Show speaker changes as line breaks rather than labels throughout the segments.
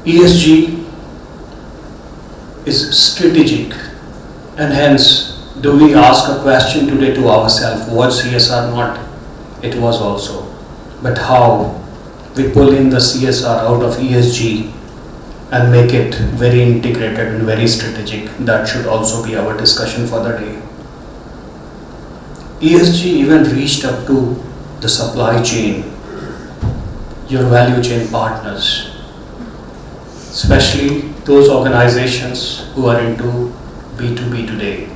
ESG is strategic, and hence do we ask a question today to ourselves, was CSR not? It was also. But how we pull in the CSR out of ESG and make it very integrated and very strategic, that should also be our discussion for the day. ESG even reached up to the supply chain, your value chain partners, especially those organizations who are into B2B today.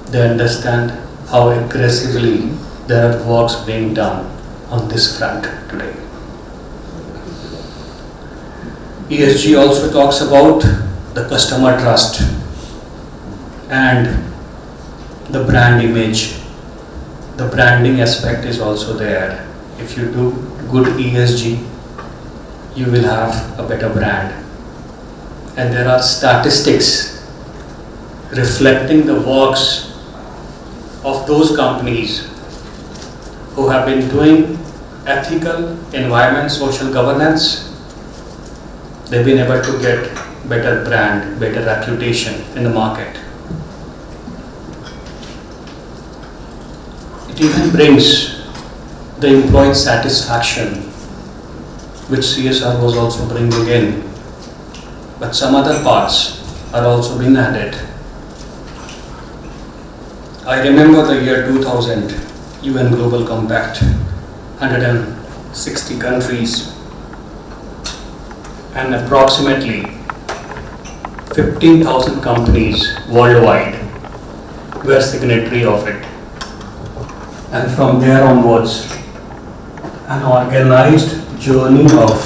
They understand how aggressively there are works being done on this front today. ESG also talks about the customer trust and the brand image. The branding aspect is also there. If you do good ESG, you will have a better brand. And there are statistics reflecting the works of those companies who have been doing ethical, environment, social governance. They've been able to get better brand, better reputation in the market. It even brings the employee satisfaction, which CSR was also bringing in. But some other parts are also being added. I remember the year 2000, UN Global Compact, 160 countries, and approximately 15,000 companies worldwide were signatory of it. And from there onwards, an organized journey of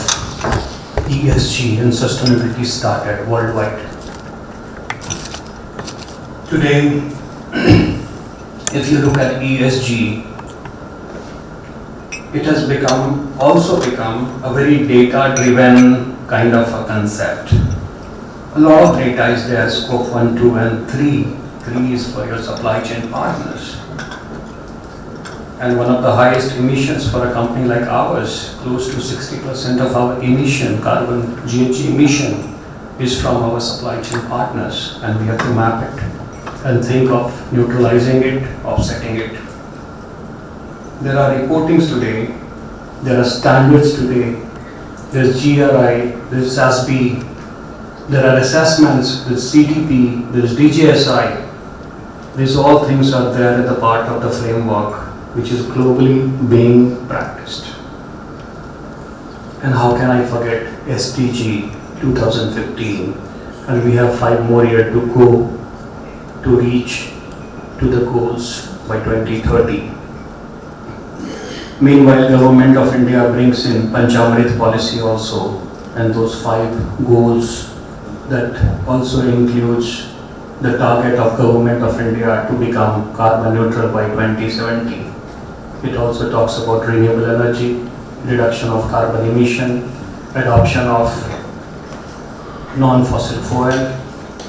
ESG and sustainability started worldwide. Today, if you look at ESG, it has also become a very data-driven kind of a concept. A lot of data is there, scope 1, 2 and 3. 3 is for your supply chain partners. And one of the highest emissions for a company like ours, close to 60% of our emission, carbon GHG emission, is from our supply chain partners, and we have to map it and think of neutralizing it, offsetting it. There are reportings today, there are standards today, there's GRI, there's SASB, there are assessments, there's CTP, there's DJSI. These all things are there at the part of the framework which is globally being practiced. And how can I forget SDG 2015, and we have 5 more years to go to reach to the goals by 2030. Meanwhile, Government of India brings in Panchamrit policy also, and those 5 goals that also includes the target of Government of India to become carbon neutral by 2070. It also talks about renewable energy, reduction of carbon emission, adoption of non-fossil fuel,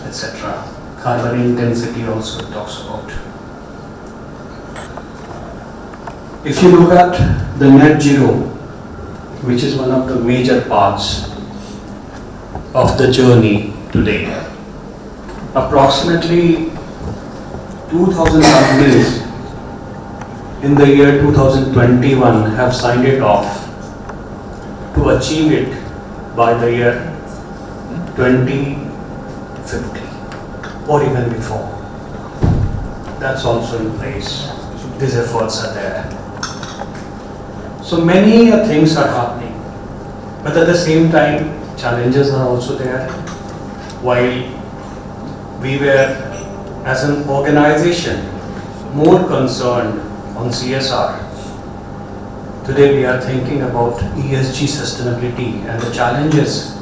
etc. Carbon intensity also talks about. If you look at the net zero, which is one of the major parts of the journey today, approximately 2,000 companies in the year 2021 have signed it off to achieve it by the year 2050 or even before. That's also in place. These efforts are there. So many things are happening, but at the same time, challenges are also there. While we were, as an organization, more concerned on CSR, today we are thinking about ESG sustainability and the challenges.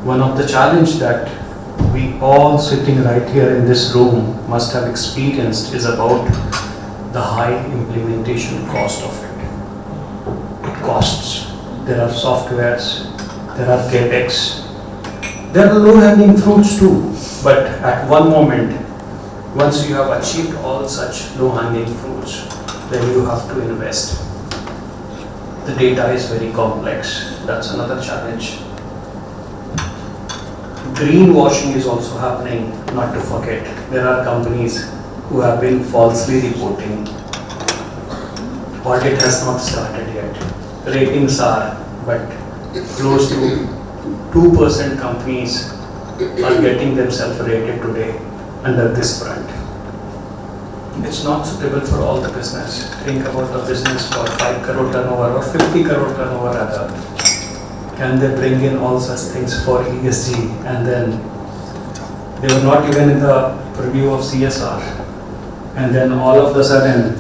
One of the challenges that we all sitting right here in this room must have experienced is about the high implementation cost of it. It costs. There are softwares, there are capex, there are low-hanging fruits too, but at one moment, once you have achieved all such low-hanging fruits, then you have to invest. The data is very complex. That's another challenge. greenwashing is also happening, not to forget. There are companies who have been falsely reporting. Audit has not started yet. Ratings are, but close to 2% companies are getting themselves rated today under this front. It's not suitable for all the business. Think about the business for 5 crore turnover or 50 crore turnover rather. Can they bring in all such things for ESG, and then they were not even in the purview of CSR, and then all of a sudden,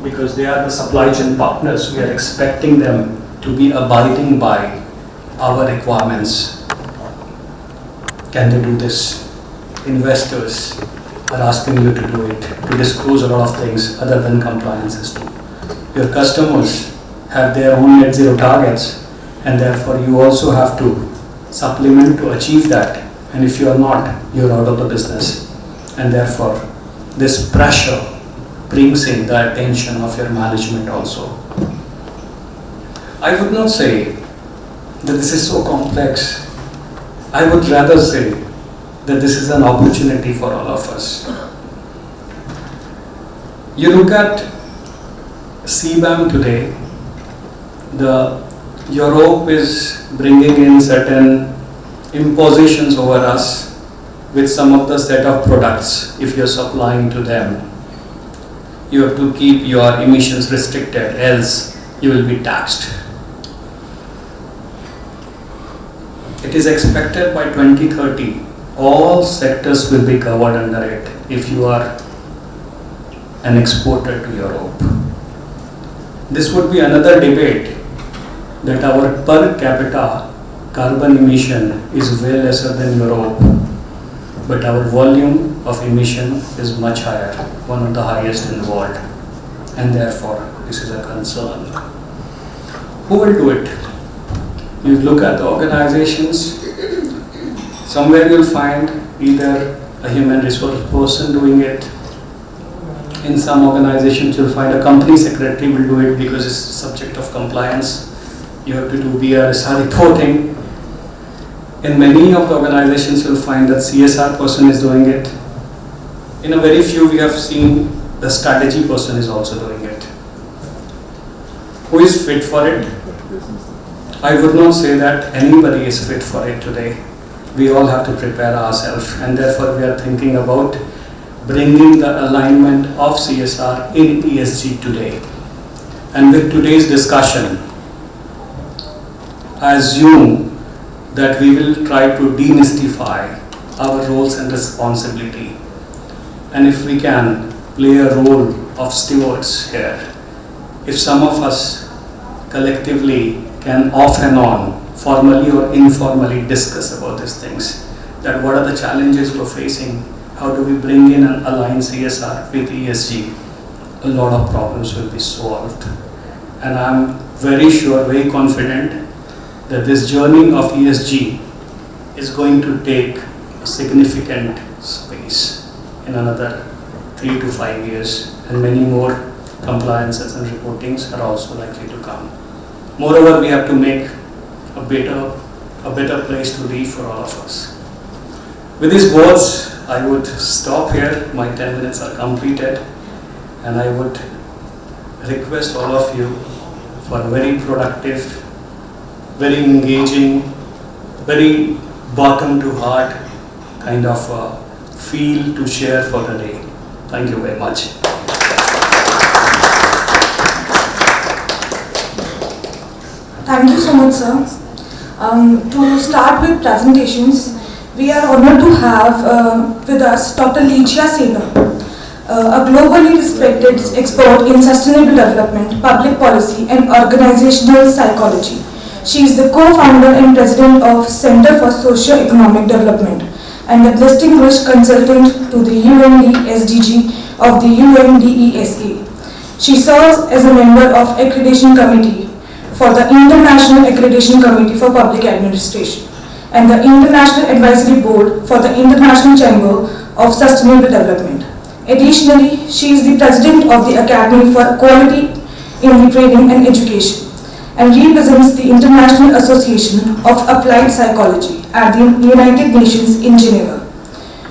because they are the supply chain partners, we are expecting them to be abiding by our requirements. Can they do this? Investors are asking you to do it, to disclose a lot of things other than compliances too. Your customers have their own net zero targets, and therefore you also have to supplement to achieve that. And if you are not, you're out of the business. And therefore, this pressure brings in the attention of your management also. I would not say that this is so complex. I would rather say that this is an opportunity for all of us. You look at CBAM today, Europe is bringing in certain impositions over us with some of the set of products. If you're supplying to them, you have to keep your emissions restricted, else you will be taxed. It is expected by 2030, all sectors will be covered under it if you are an exporter to Europe. This would be another debate, that our per capita carbon emission is way lesser than Europe, but our volume of emission is much higher, one of the highest in the world, and therefore this is a concern. Who will do it? You look at the organizations, somewhere you'll find either a human resource person doing it. In some organizations you'll find a company secretary will do it because it's subject of compliance. You have to do BRSR reporting. In many of the organizations you'll find that CSR person is doing it. In a very few we have seen the strategy person is also doing it. Who is fit for it? I would not say that anybody is fit for it today. We all have to prepare ourselves, and therefore we are thinking about bringing the alignment of CSR in ESG today. And with today's discussion, I assume that we will try to demystify our roles and responsibility. And if we can play a role of stewards here, if some of us collectively can off and on, formally or informally discuss about these things, that what are the challenges we're facing, how do we bring in and align CSR with ESG, a lot of problems will be solved. And I'm very sure, very confident that this journey of ESG is going to take a significant space in another 3 to 5 years, and many more compliances and reportings are also likely to come. Moreover, we have to make a better place to live for all of us. With these words, I would stop here. My 10 minutes are completed, and I would request all of you for a very productive, very engaging, very bottom to heart kind of feel to share for the day. Thank you very much.
Thank you so much, sir. To start with presentations, we are honored to have with us Dr. Ligia Sena, a globally respected expert in sustainable development, public policy and organizational psychology. She is the co-founder and president of Center for Socio-Economic Development and the distinguished consultant to the UND SDG of the UNDESA. She serves as a member of Accreditation Committee for the International Accreditation Committee for Public Administration and the International Advisory Board for the International Chamber of Sustainable Development. Additionally, she is the president of the Academy for Quality in the Training and Education and represents the International Association of Applied Psychology at the United Nations in Geneva.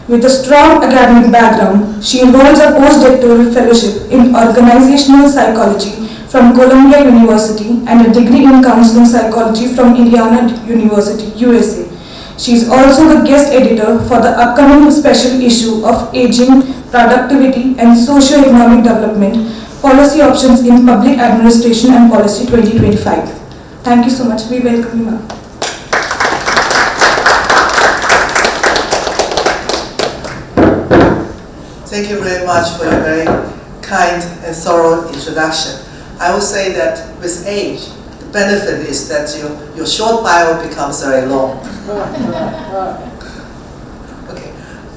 With a strong academic background, she holds a postdoctoral fellowship in organizational psychology from Columbia University and a degree in counseling psychology from Indiana University, USA. She is also the guest editor for the upcoming special issue of Aging, Productivity and Socio-Economic Development, Policy Options in Public Administration and Policy 2025. Thank you so much. We welcome you, ma'am.
Thank you very much for your very kind and thorough introduction. I would say that with age, the benefit is that your short bio becomes very long. Okay,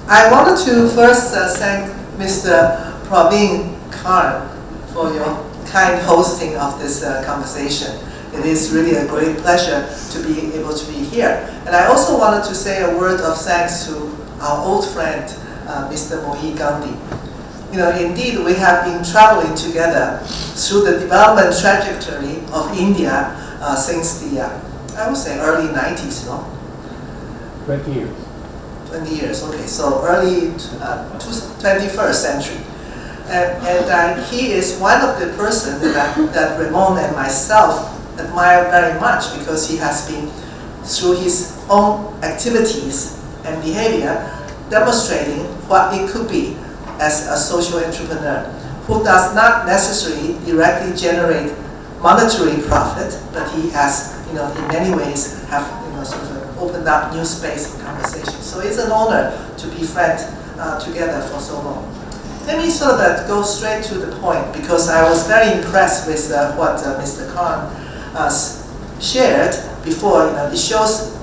I wanted to first thank Mr. Praveen Khan for your kind hosting of this conversation. It is really a great pleasure to be able to be here. And I also wanted to say a word of thanks to our old friend, Mr. Mohi Gandhi. You know, indeed, we have been traveling together through the development trajectory of India since the, I would say, early 90s, no?
20 years.
20 years, okay, so early 21st century. And he is one of the persons that Ramon and myself admire very much because he has been, through his own activities and behavior, demonstrating what it could be as a social entrepreneur who does not necessarily directly generate monetary profit, but he has, you know, in many ways have, you know, sort of opened up new space for conversation. So it's an honor to be friends together for so long. Let me sort of go straight to the point because I was very impressed with what Mr. Khan shared before. You know, it shows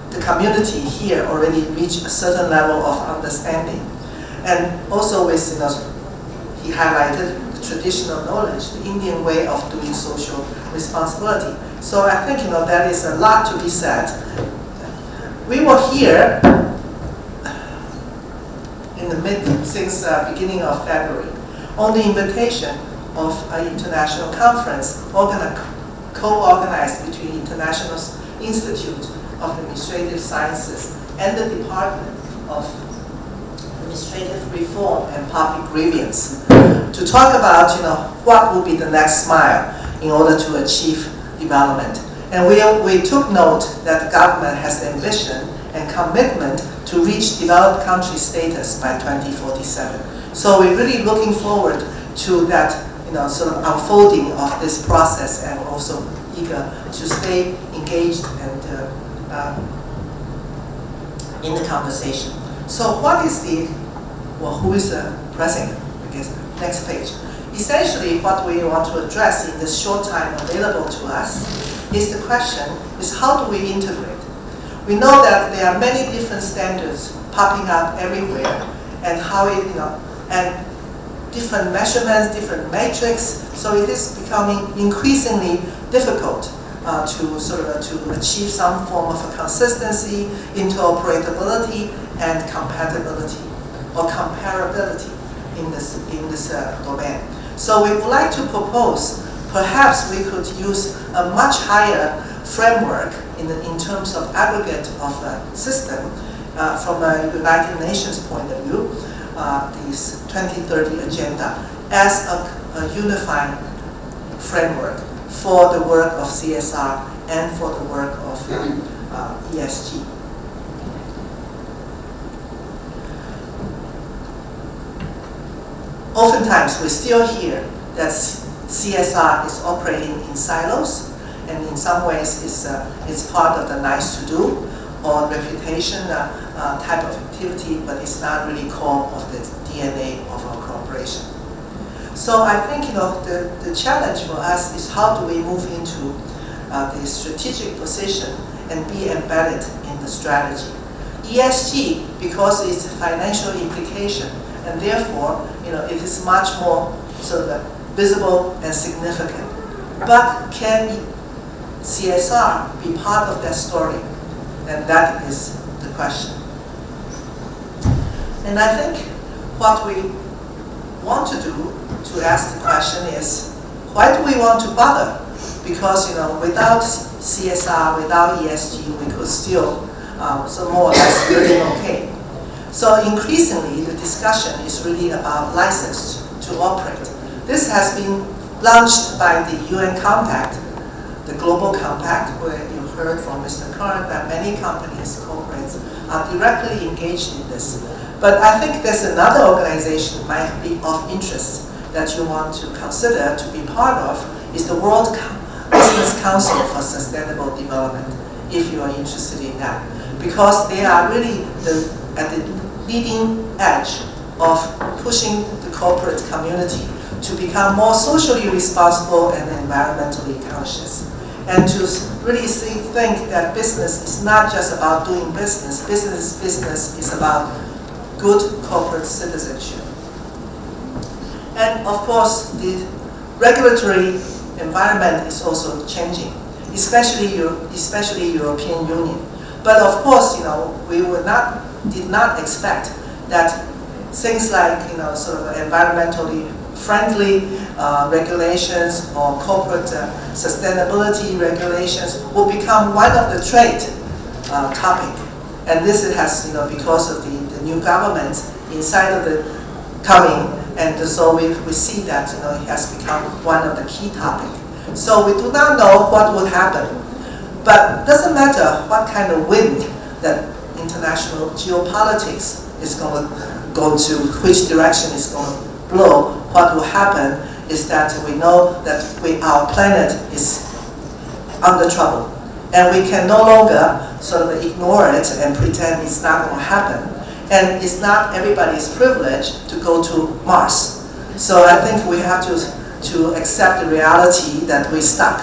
the community here already reached a certain level of understanding. And also with, you know, he highlighted the traditional knowledge, the Indian way of doing social responsibility. So I think, you know, there is a lot to be said. We were here in the since beginning of February on the invitation of an international conference co-organized between International Institute of Administrative Sciences and the Department of Administrative Reform and Public Grievance to talk about, you know, what will be the next mile in order to achieve development. And we took note that the government has the ambition and commitment to reach developed country status by 2047. So we're really looking forward to that, you know, sort of unfolding of this process, and also eager to stay engaged and in the conversation. So what is who is the president? I guess next page. Essentially, what we want to address in this short time available to us is the question: is how do we integrate? We know that there are many different standards popping up everywhere, and how it, you know, and different measurements, different metrics. So it is becoming increasingly difficult to sort of to achieve some form of a consistency, interoperability, and compatibility or comparability in this domain. So we would like to propose perhaps we could use a much higher framework in terms of aggregate of a system from a United Nations point of view, this 2030 agenda as a unifying framework for the work of CSR and for the work of ESG. Oftentimes we still hear that CSR is operating in silos, and in some ways it's part of the nice to do or reputation type of activity, but it's not really core of the DNA of our corporation. So I think, you know, the challenge for us is how do we move into the strategic position and be embedded in the strategy. ESG, because it's a financial implication, and therefore, you know, it is much more sort of visible and significant. But can CSR be part of that story? And that is the question. And I think what we want to do to ask the question is, why do we want to bother? because without CSR, without ESG, we could still so more or less living okay. So increasingly, the discussion is really about license to operate. This has been launched by the UN Compact, the Global Compact, where you heard from Mr. Curran that many companies, corporates, are directly engaged in this. But I think there's another organization that might be of interest that you want to consider to be part of, is the World Business Council for Sustainable Development, if you are interested in that. Because they are really at the leading edge of pushing the corporate community to become more socially responsible and environmentally conscious. And to really think that business is not just about doing business. Business is about good corporate citizenship. And of course, the regulatory environment is also changing, especially European Union. But of course, we did not expect that things like sort of environmentally friendly regulations or corporate sustainability regulations will become one of the trade topic. And this has, because of the new government inside of the coming, and so we see that it has become one of the key topics. So we do not know what will happen, but it doesn't matter what kind of wind that international geopolitics is going to, which direction is going to blow. What will happen is that we know that our planet is under trouble, and we can no longer sort of ignore it and pretend it's not going to happen. And it's not everybody's privilege to go to Mars. So I think we have to accept the reality that we're stuck.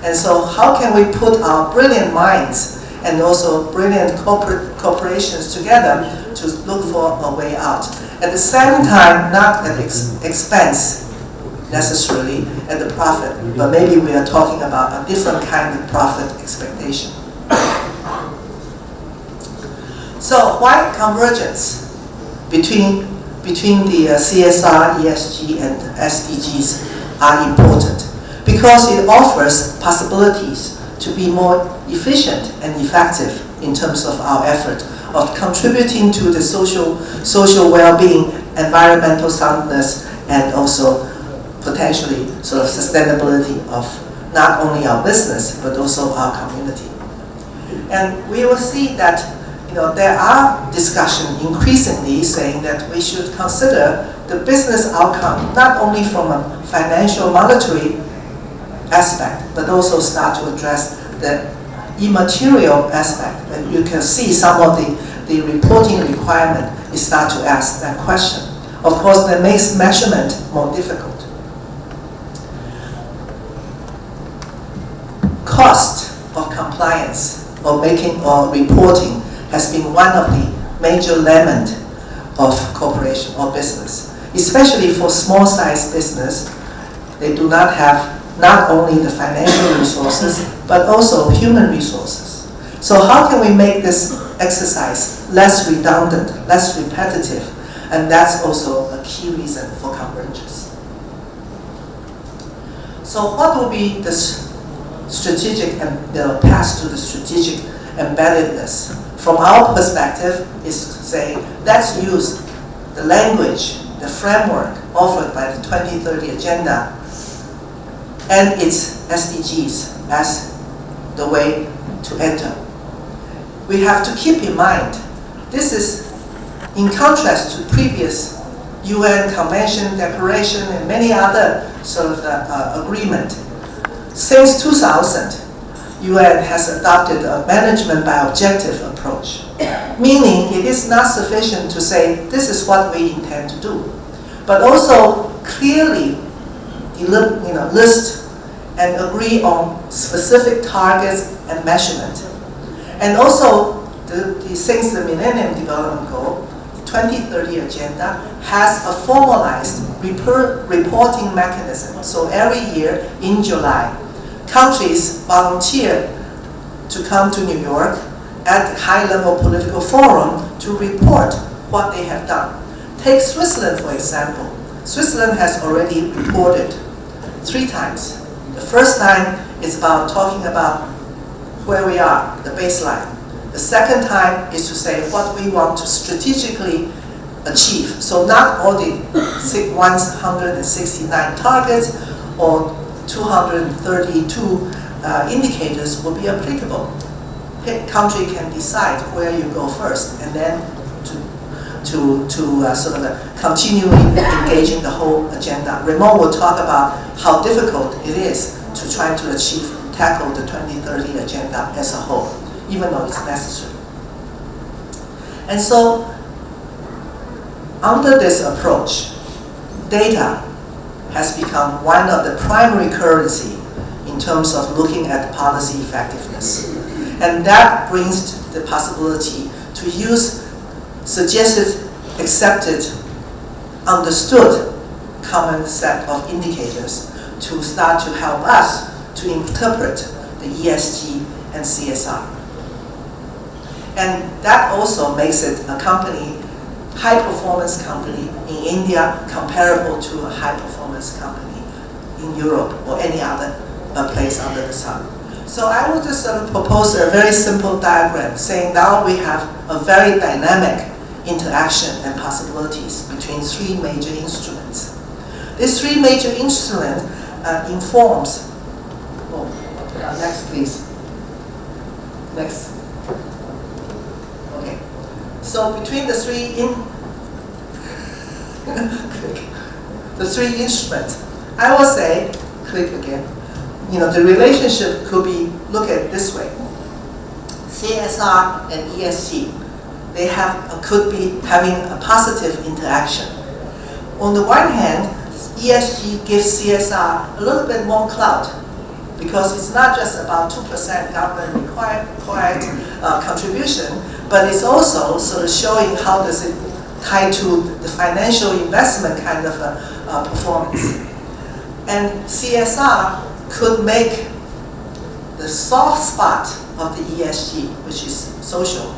And so how can we put our brilliant minds and also brilliant corporations together to look for a way out? At the same time, not at expense necessarily at the profit, but maybe we are talking about a different kind of profit expectation. So why convergence between the CSR, ESG, and SDGs are important? Because it offers possibilities to be more efficient and effective in terms of our effort of contributing to the social well-being, environmental soundness, and also potentially sort of sustainability of not only our business but also our community. And we will see that there are discussions increasingly saying that we should consider the business outcome not only from a financial monetary aspect, but also start to address the immaterial aspect. And you can see some of the reporting requirement is start to ask that question. Of course, that makes measurement more difficult. Cost of compliance or reporting has been one of the major lemons of corporation or business, especially for small-sized business. They do not have not only the financial resources, but also human resources. So how can we make this exercise less redundant, less repetitive? And that's also a key reason for convergence. So what will be the strategic and the path to the strategic embeddedness? From our perspective, is to say, let's use the language, the framework offered by the 2030 Agenda and its SDGs as the way to enter. We have to keep in mind, this is in contrast to previous UN Convention, Declaration, and many other sort of agreement. Since 2000, UN has adopted a management by objective approach, meaning it is not sufficient to say this is what we intend to do, but also clearly list and agree on specific targets and measurement. And also, since the Millennium Development Goal, the 2030 Agenda has a formalized reporting mechanism. So every year in July, countries volunteer to come to New York at the high-level political forum to report what they have done. Take Switzerland, for example. Switzerland has already reported 3 times. The first time is about talking about where we are, the baseline. The second time is to say what we want to strategically achieve. So not all the 169 targets or 232 indicators will be applicable. Country can decide where you go first, and then to sort of continually engaging the whole agenda. Ramon will talk about how difficult it is to try to tackle the 2030 agenda as a whole, even though it's necessary. And so, under this approach, data has become one of the primary currency in terms of looking at policy effectiveness. And that brings the possibility to use suggested, accepted, understood common set of indicators to start to help us to interpret the ESG and CSR. And that also makes it a company, high-performance company in India comparable to a high-performance company in Europe or any other place under the sun. So I will just sort of propose a very simple diagram saying now we have a very dynamic interaction and possibilities between three major instruments. These three major instruments informs, next please, next. Okay, so between the three instruments, I will say, click again, the relationship could be looked at this way. CSR and ESG, could be having a positive interaction. On the one hand, ESG gives CSR a little bit more clout because it's not just about 2% government required contribution, but it's also sort of showing how does it tie to the financial investment kind of performance. And CSR could make the soft spot of the ESG, which is social,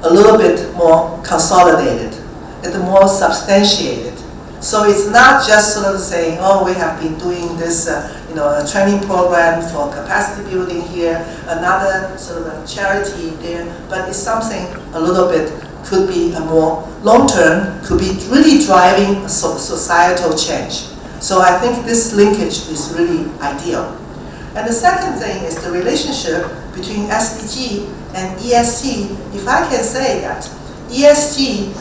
a little bit more consolidated and more substantiated. So it's not just sort of saying, oh, we have been doing this, a training program for capacity building here, another sort of a charity there, but it's something a little bit could be a more long-term, could be really driving a societal change. So I think this linkage is really ideal. And the second thing is the relationship between SDG and ESG. If I can say that ESG,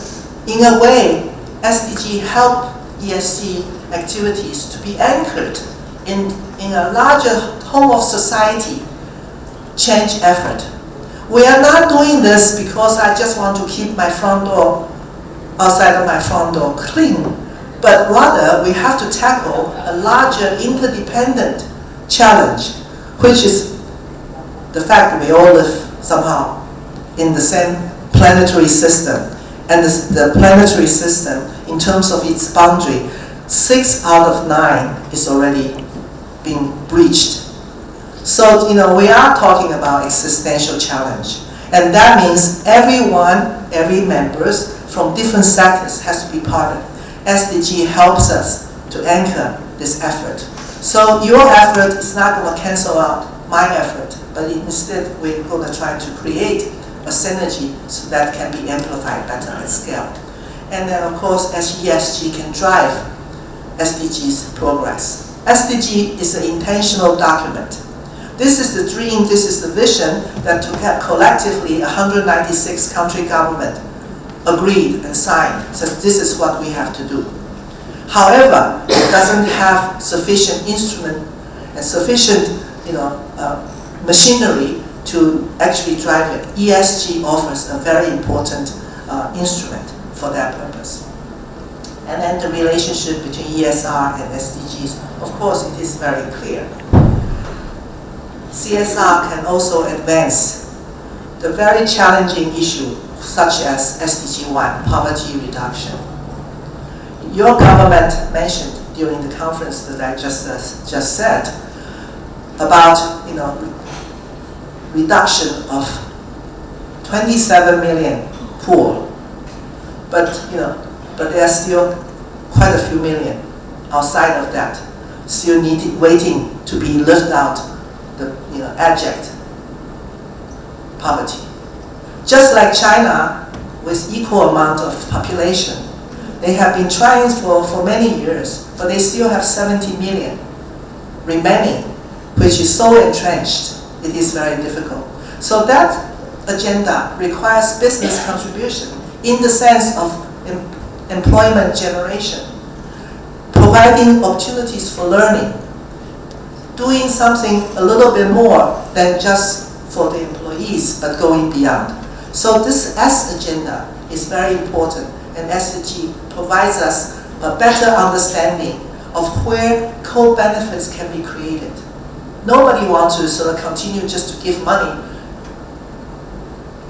in a way, SDG help ESG activities to be anchored in a larger whole of society change effort. We are not doing this because I just want to keep my front door, outside of my front door clean, but rather we have to tackle a larger interdependent challenge, which is the fact that we all live somehow in the same planetary system. And the planetary system, in terms of its boundary, 6 out of 9 is already being breached. So, we are talking about existential challenge. And that means everyone, every members from different sectors has to be part of it. SDG helps us to anchor this effort. So your effort is not going to cancel out my effort, but instead we're going to try to create a synergy so that can be amplified better at scale. And then, of course, ESG can drive SDG's progress. SDG is an intentional document. This is the dream, this is the vision that to have collectively 196 country government agreed and signed. So this is what we have to do. However, it doesn't have sufficient instrument and sufficient machinery to actually drive it. ESG offers a very important instrument for that purpose. And then the relationship between ESR and SDGs, of course, it is very clear. CSR can also advance the very challenging issue such as SDG 1, poverty reduction. Your government mentioned during the conference that I just said about reduction of 27 million poor, but there are still quite a few million outside of that still waiting to be lived out, the abject poverty. Just like China, with equal amount of population, they have been trying for many years, but they still have 70 million remaining, which is so entrenched, it is very difficult. So that agenda requires business contribution in the sense of employment generation, providing opportunities for learning, doing something a little bit more than just for the employees, but going beyond. So this S agenda is very important, and SDG provides us a better understanding of where co-benefits can be created. Nobody wants to sort of continue just to give money.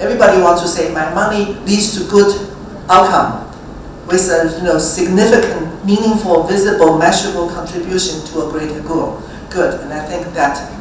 Everybody wants to say, my money leads to good outcome with a significant, meaningful, visible, measurable contribution to a greater good. And I think that